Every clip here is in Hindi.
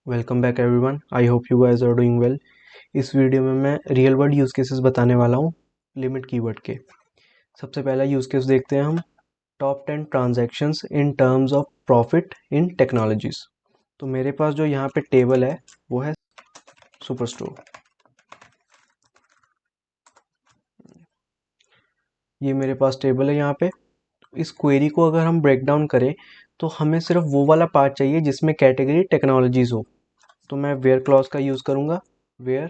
Welcome back everyone. I hope you guys are doing well. इस वीडियो में मैं रियल वर्ल्ड यूज़ केसेस बताने वाला हूँ लिमिट कीवर्ड के। सबसे पहला यूज़ केस देखते हैं हम, top 10 transactions in terms of profit in technologies. तो मेरे पास जो यहाँ पे टेबल है वो है सुपरस्टोर। ये मेरे पास टेबल है यहाँ पे। इस क्वेरी को अगर हम ब्रेक डाउन करें तो हमें सिर्फ वो वाला पार्ट चाहिए जिसमें कैटेगरी टेक्नोलॉजीज हो। तो मैं वेयर क्लॉज का यूज़ करूँगा। Where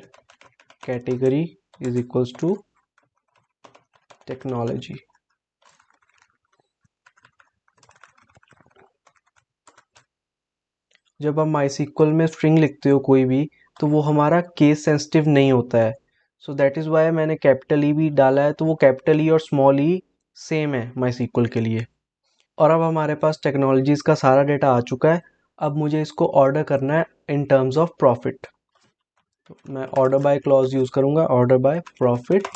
category is equals to technology. जब आप माइस्क्ल में स्ट्रिंग लिखते हो कोई भी, तो वो हमारा केस सेंसिटिव नहीं होता है। सो दैट इज़ वाई मैंने कैपिटल ई भी डाला है, तो वो कैपिटल ई और स्मॉल ई सेम है माइस्क्ल के लिए। और अब हमारे पास टेक्नोलॉजीज का सारा डेटा आ चुका है। अब मुझे इसको ऑर्डर करना है इन टर्म्स ऑफ प्रॉफिट। तो मैं ऑर्डर बाय क्लॉज यूज़ करूँगा, ऑर्डर बाय प्रॉफिट।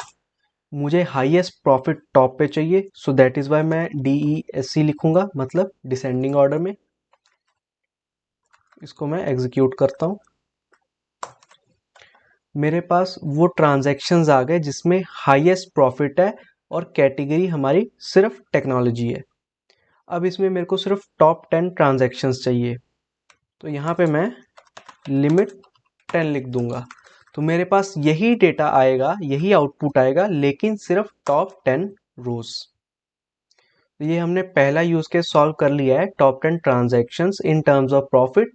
मुझे हाईएस्ट प्रॉफिट टॉप पे चाहिए, सो दैट इज़ वाई मैं DESC लिखूंगा, मतलब डिसेंडिंग ऑर्डर में। इसको मैं एग्जीक्यूट करता हूँ। मेरे पास वो ट्रांजैक्शंस आ गए जिसमें हाईएस्ट प्रॉफिट है और कैटेगरी हमारी सिर्फ टेक्नोलॉजी है। अब इसमें मेरे को सिर्फ टॉप 10 ट्रांजैक्शंस चाहिए, तो यहाँ पे मैं लिमिट 10 लिख दूंगा। तो मेरे पास यही डेटा आएगा, यही आउटपुट आएगा, लेकिन सिर्फ टॉप 10 रोज। तो ये हमने पहला यूज केस सॉल्व कर लिया है, top 10 transactions in terms of profit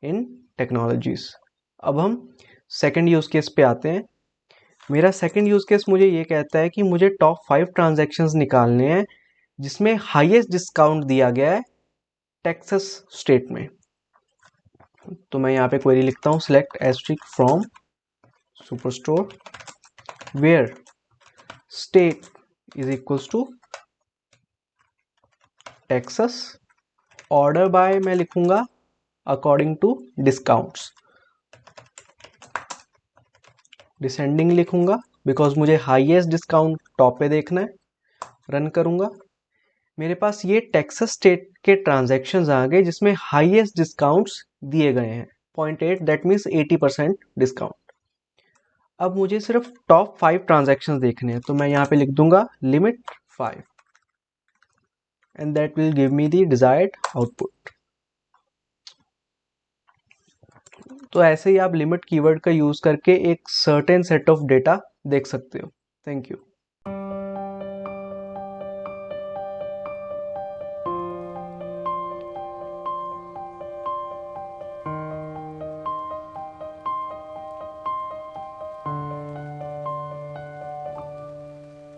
in technologies. अब हम सेकंड यूज केस पे आते हैं। मेरा सेकंड यूज केस मुझे ये कहता है कि मुझे टॉप 5 ट्रांजैक्शंस निकालने हैं जिसमें हाईएस्ट डिस्काउंट दिया गया है टेक्सास स्टेट में। तो मैं यहाँ पे क्वेरी लिखता हूँ, select asterisk from superstore where state is equals to Texas. Order by मैं लिखूंगा अकॉर्डिंग टू डिस्काउंट्स। डिसेंडिंग लिखूंगा बिकॉज मुझे हाईएस्ट डिस्काउंट टॉप पे देखना है। रन करूंगा। मेरे पास ये टेक्सास स्टेट के ट्रांजैक्शंस आ गए जिसमें हाईएस्ट डिस्काउंट्स दिए गए हैं 0.8, दैट मीन्स 80% डिस्काउंट। अब मुझे सिर्फ टॉप 5 ट्रांजैक्शंस देखने हैं, तो मैं यहाँ पे लिख दूंगा limit 5 and that will give me the desired output. तो ऐसे ही आप लिमिट कीवर्ड का यूज करके एक सर्टेन सेट ऑफ डेटा देख सकते हो। Thank you.